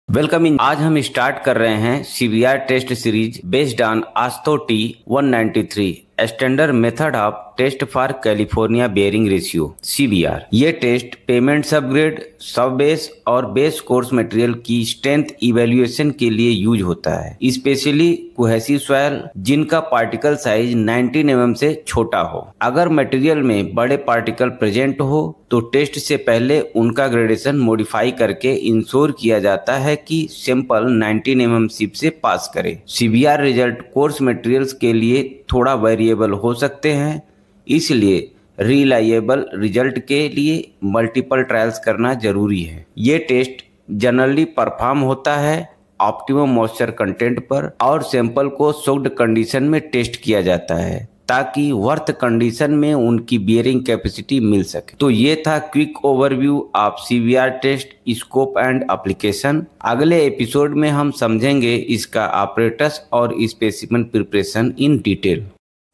Welcome in. आज हम start कर रहे हैं CBR test series based on AASHTO T 193 standard method of test for California bearing ratio CBR. ये test pavement subgrade, sub base और base course material की strength evaluation के लिए यूज होता है, स्पेशली कोहेसिव सॉइल जिनका पार्टिकल साइज 19 mm से छोटा हो। अगर मटेरियल में बड़े पार्टिकल प्रेजेंट हो तो टेस्ट से पहले उनका ग्रेडेशन मॉडिफाई करके इंश्योर किया जाता है कि सैंपल 19 mm शिप से पास करे। सीबीआर रिजल्ट कोर्स मटेरियल्स के लिए थोड़ा वेरिएबल हो सकते हैं, इसलिए रिलायबल रिजल्ट के लिए मल्टीपल ट्रायल्स करना जरूरी है। ये टेस्ट जनरली परफॉर्म होता है ऑप्टिमम मॉइस्चर कंटेंट पर और सैंपल को सोक्ड कंडीशन में टेस्ट किया जाता है ताकि वर्थ कंडीशन में उनकी बियरिंग कैपेसिटी मिल सके। तो ये था quick overview of CBR test scope and application. अगले एपिसोड में हम समझेंगे इसका ऑपरेटर्स और specimen preparation in detail.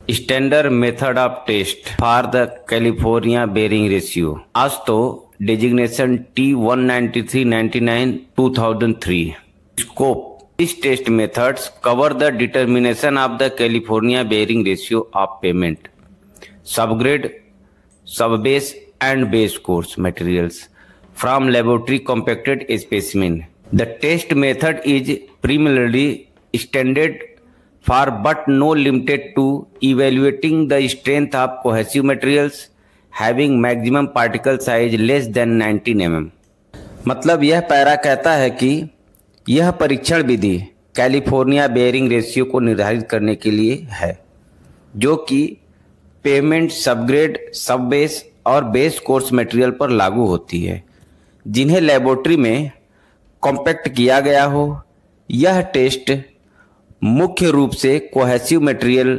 Standard method of test for the California bearing ratio AASHTO designation T19399 2003। Scope These test methods cover the determination of the California bearing ratio of payment, subgrade, subbase and base course materials from laboratory compacted specimen. The test method is primarily extended for but no limited to evaluating the strength of cohesive materials having maximum particle size less than 19 mm. मतलब यह para कहता है कि यह परीक्षण विधि California bearing ratio को निर्धारित करने के लिए है, जो कि पेमेंट सबग्रेड, सब बेस और बेस कोर्स मटेरियल पर लागू होती है जिन्हें लेबोरेटरी में कॉम्पैक्ट किया गया हो। यह टेस्ट मुख्य रूप से कोहेसिव मटेरियल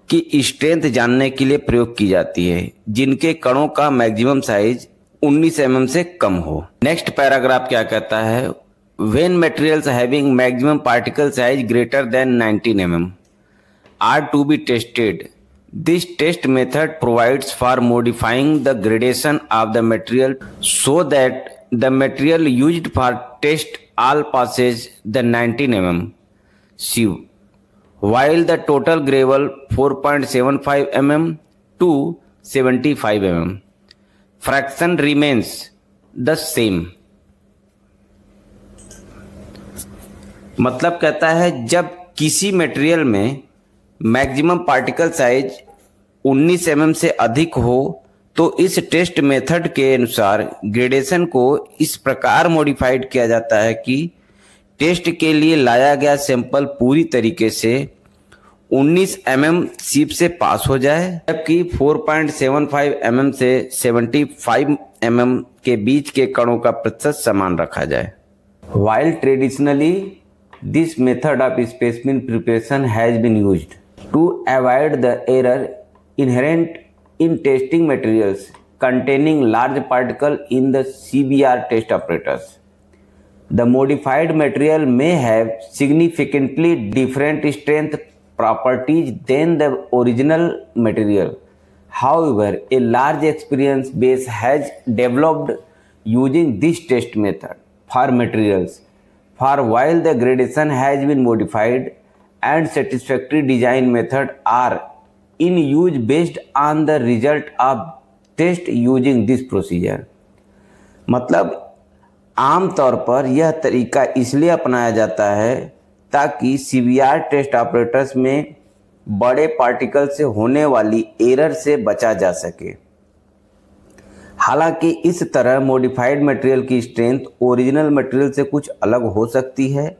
की स्ट्रेंथ जानने के लिए प्रयोग की जाती है जिनके कणों का मैक्सिमम साइज 19 mm से कम हो। नेक्स्ट पैराग्राफ क्या कहता है? When materials having maximum particle size greater than 19 mm are to be tested, this test method provides for modifying the gradation of the material so that the material used for test all passes the 19 mm sieve, while the total gravel 4.75 mm to 75 mm fraction remains the same। मतलब कहता है जब किसी material में maximum particle size 19 mm से अधिक हो तो इस टेस्ट मेथड के अनुसार ग्रेडेशन को इस प्रकार मॉडिफाइड किया जाता है कि टेस्ट के लिए लाया गया सैंपल पूरी तरीके से 19 mm शिप से पास हो जाए, जबकि 4.75 mm से 75 mm के बीच के कणों का प्रतिशत समान रखा जाए। While traditionally this method of specimen preparation has been used to avoid the error inherent in testing materials containing large particles in the CBR test apparatus. The modified material may have significantly different strength properties than the original material. However, a large experience base has developed using this test method for materials for while the gradation has been modified and satisfactory design method are in use based on the result of test using this procedure। मतलब आमतौर पर यह तरीका इसलिए अपनाया जाता है ताकि सीबीआर टेस्ट ऑपरेटर्स में बड़े पार्टिकल से होने वाली एरर से बचा जा सके। हालांकि इस तरह मॉडिफाइड मटेरियल की स्ट्रेंथ ओरिजिनल मटेरियल से कुछ अलग हो सकती है,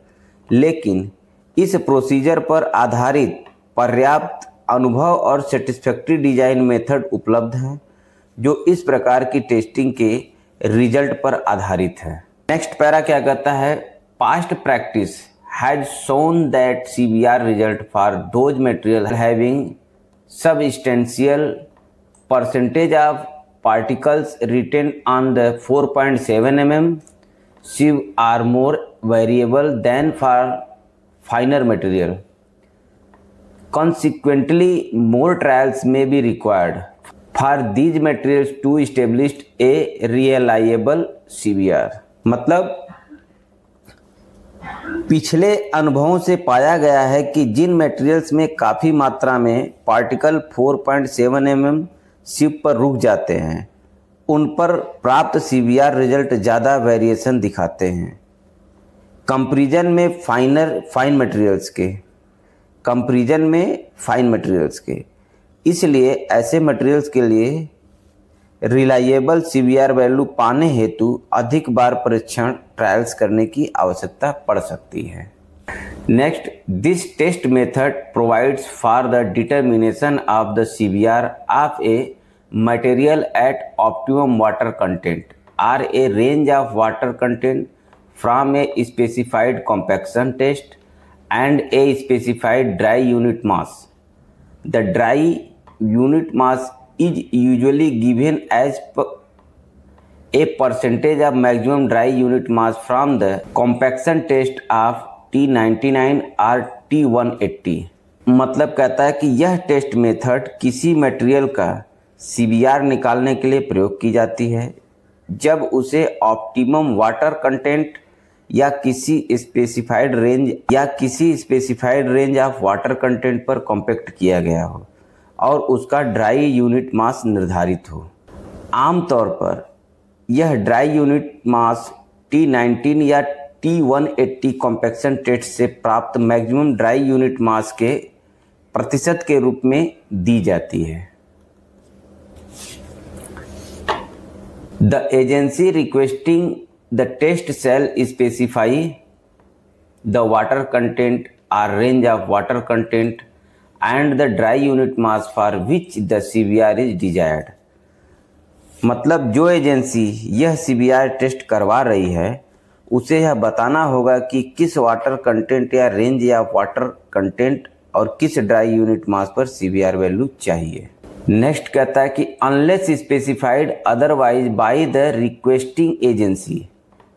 लेकिन इस प्रोसीजर पर आधारित पर्याप्त अनुभव और सेटिस्फैक्ट्री डिजाइन मेथड उपलब्ध हैं जो इस प्रकार की टेस्टिंग के रिजल्ट पर आधारित है। नेक्स्ट पैरा क्या कहता है? Past practice has shown that CBR result for those material having substantial percentage of particles written on the 4.7 mm sieve are more variable than for finer material. Consequently, more trials may be required for these materials to establish a reliable CBR। मतलब पिछले अनुभवों से पाया गया है कि जिन materials में काफ़ी मात्रा में पार्टिकल 4.7 mm शिप पर रुक जाते हैं उन पर प्राप्त CBR रिजल्ट ज़्यादा वेरिएशन दिखाते हैं कंपैरिजन में फाइन मटेरियल्स के। इसलिए ऐसे मटेरियल्स के लिए रिलायबल CBR वैल्यू पाने हेतु अधिक बार परीक्षण ट्रायल्स करने की आवश्यकता पड़ सकती है। Next, this test method provides for the determination of the CBR of a material at optimum water content or a range of water content from a specified compaction test and a specified dry unit mass. The dry unit mass is usually given as a percentage of maximum dry unit mass from the compaction test of T99 or T180। मतलब कहता है कि यह test method किसी material का CBR निकालने के लिए प्रयोग की जाती है जब उसे ऑप्टिमम वाटर कंटेंट या किसी specified range of water content पर कॉम्पैक्ट किया गया हो और उसका ड्राई यूनिट मास निर्धारित हो। आमतौर पर यह ड्राई यूनिट मास T19 या T180 कॉम्पैक्शन टेस्ट से प्राप्त मैक्सिमम ड्राई यूनिट मास के प्रतिशत के रूप में दी जाती है। The agency requesting the test shall specify the water content और range of water content and the dry unit mass for which the CBR is desired। मतलब जो एजेंसी यह CBR टेस्ट करवा रही है उसे यह बताना होगा कि किस वाटर कंटेंट या रेंज या वाटर कंटेंट और किस ड्राई यूनिट मास पर CBR वैल्यू चाहिए। नेक्स्ट कहता है कि unless specified otherwise by the requesting agency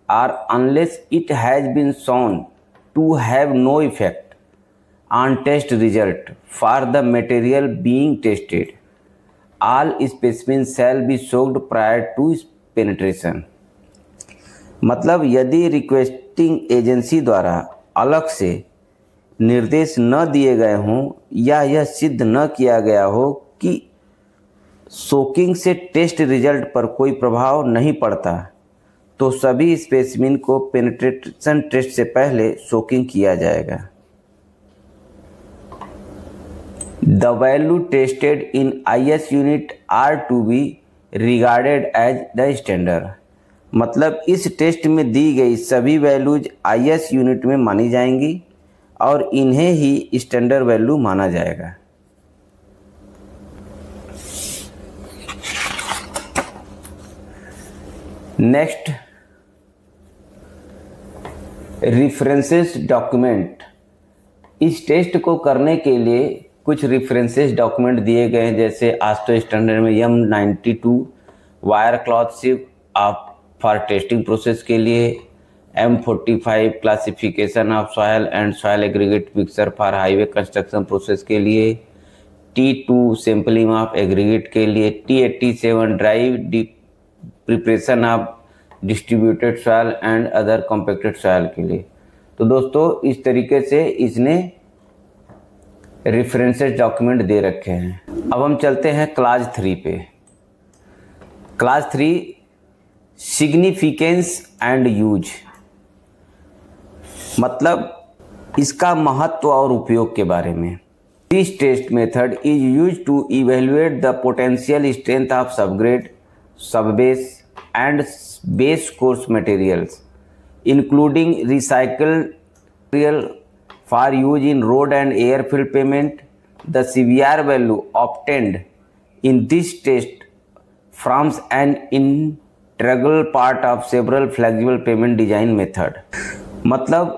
और unless it has been shown to have no effect on test result for the material being tested, all specimens shall be soaked prior to penetration। मतलब यदि requesting agency द्वारा अलग से निर्देश न दिए गए हों या यह सिद्ध न किया गया हो कि सोकिंग से टेस्ट रिजल्ट पर कोई प्रभाव नहीं पड़ता तो सभी स्पेसिमेन को पेनिट्रेशन टेस्ट से पहले सोकिंग किया जाएगा। The value tested in IS unit are to be regarded as the standard। मतलब इस टेस्ट में दी गई सभी वैल्यूज IS यूनिट में मानी जाएंगी और इन्हें ही स्टैंडर्ड वैल्यू माना जाएगा। Next, references document. इस टेस्ट को करने के लिए कुछ रेफरेंसेस डॉक्यूमेंट दिए गए हैं, जैसे आस्टो स्टैंडर्ड में M92 wire cloth ship for testing process के लिए, M45 classification of soil and soil aggregate mixer for highway construction process के लिए, T2 सैम्पलिंग ऑफ एग्रीगेट के लिए, T87 drive preparation of distributed soil and other compacted soil के लिए। तो दोस्तों इस तरीके से इसने रेफरेंसेस डॉक्यूमेंट दे रखे हैं। अब हम चलते हैं क्लास 3 पे। क्लास 3 सिग्निफिकेंस एंड यूज, मतलब इसका महत्व और उपयोग के बारे में। This test method is use to evaluate the potential strength of subgrade, subbase and base course materials including recycled material for use in road and airfield payment। The CBR value obtained in this test forms an integral part of several flexible payment design method। मतलब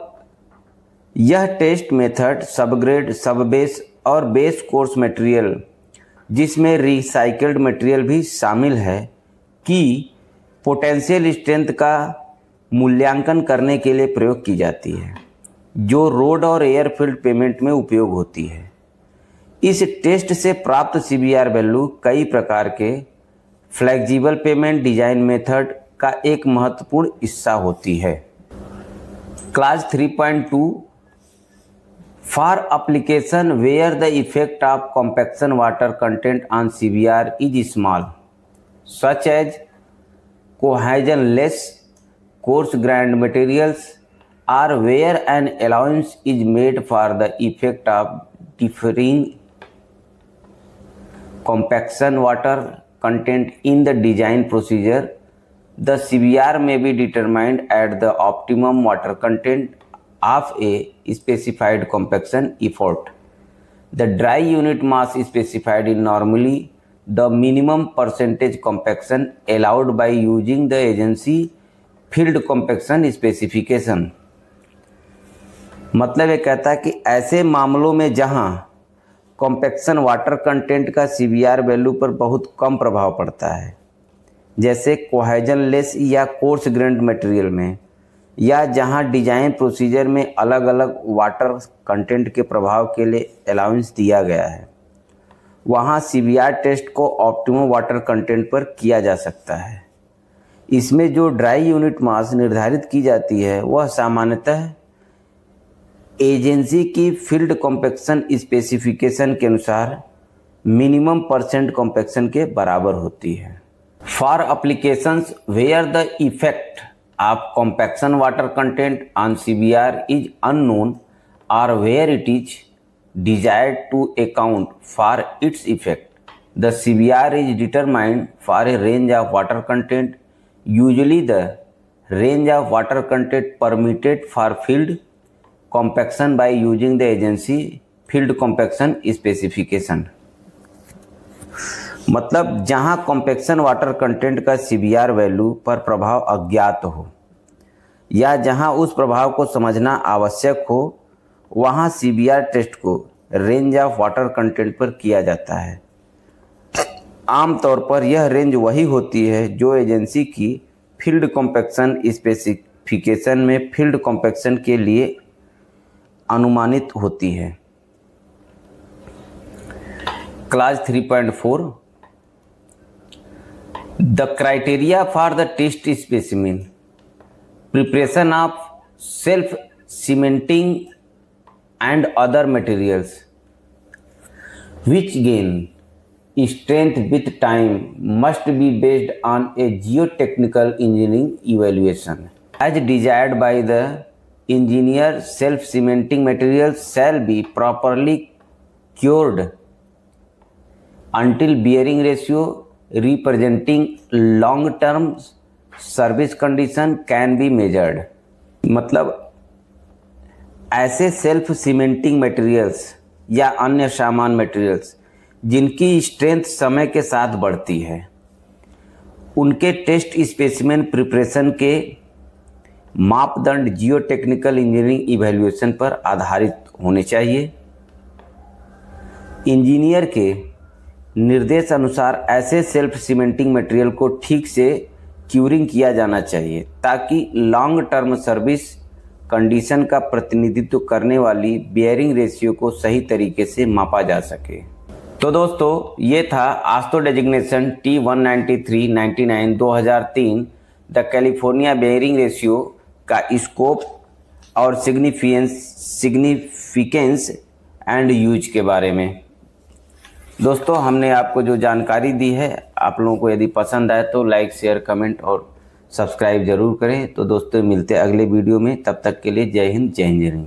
यह test method subgrade, subbase और base course material जिसमें recycled material भी शामिल है कि potential strength का मूल्यांकन करने के लिए प्रयोग की जाती है जो रोड और एयरफील्ड पेमेंट में उपयोग होती है। इस टेस्ट से प्राप्त CBR वैल्यू कई प्रकार के फ्लेक्सिबल पेमेंट डिजाइन मेथड का एक महत्वपूर्ण हिस्सा होती है। Class 3.2 for application where the effect of compaction water content on CBR is small, such as cohesion-less coarse grained materials, or where an allowance is made for the effect of differing compaction water content in the design procedure, the CBR may be determined at the optimum water content of a specified compaction effort. The dry unit mass is specified in normally the minimum percentage compaction allowed by using the agency field compaction specification. मतलब ये कहता है कि ऐसे मामलों में जहां compaction water content का CBR वैल्यू पर बहुत कम प्रभाव पड़ता है, जैसे कोहेजन लेस या कोर्स ग्रेन्ड मटेरियल में, या जहां डिजाइन प्रोसीजर में अलग अलग वाटर कंटेंट के प्रभाव के लिए अलाउंस दिया गया है, वहां CBR टेस्ट को ऑप्टिमम वाटर कंटेंट पर किया जा सकता है। इसमें जो ड्राई यूनिट मास निर्धारित की जाती है वह सामान्यतः एजेंसी की फील्ड कॉम्पैक्शन स्पेसिफिकेशन के अनुसार मिनिमम परसेंट कॉम्पैक्शन के बराबर होती है। For applications where the effect of compaction water content on CBR is unknown और where it is desired to account for its effect, the CBR is determined for a range of water content, usually the range of water content permitted for field compaction by using the agency field compaction specification। मतलब जहां compaction water content का CBR value पर प्रभाव अज्ञात हो या जहां उस प्रभाव को समझना आवश्यक हो, वहां CBR टेस्ट को रेंज ऑफ वाटर कंटेंट पर किया जाता है। आमतौर पर यह रेंज वही होती है जो एजेंसी की फील्ड कॉम्पैक्शन स्पेसिफिकेशन में फील्ड कॉम्पैक्शन के लिए अनुमानित होती है। Class 3.4 the criteria for the test specimen, preparation of self cementing and other materials which gain strength with time must be based on a geotechnical engineering evaluation as desired by the engineer. Self cementing materials shall be properly cured until bearing ratio representing long term service condition can be measured. मतलब ऐसे self cementing materials या अन्य सामान materials जिनकी strength समय के साथ बढ़ती है, उनके टेस्ट स्पेसिमेन प्रिपरेशन के मापदंड जियोटेक्निकल इंजीनियरिंग इवैल्यूएशन पर आधारित होने चाहिए। इंजीनियर के निर्देश अनुसार ऐसे सेल्फ सीमेंटिंग मटेरियल को ठीक से क्यूरिंग किया जाना चाहिए ताकि लॉन्ग टर्म सर्विस कंडीशन का प्रतिनिधित्व करने वाली बियरिंग रेशियो को सही तरीके से मापा जा सके। तो दोस्तों, ये था AASHTO designation T193/99 2003 the California bearing ratio का स्कोप और सिग्निफिकेंस एंड यूज के बारे में। दोस्तों, हमने आपको जो जानकारी दी है, आप लोगों को यदि पसंद आए तो लाइक, शेयर, कमेंट और सब्सक्राइब जरूर करें। तो दोस्तों, मिलते हैं अगले वीडियो में। तब तक के लिए जय हिंद, जय इंजीनियरिंग।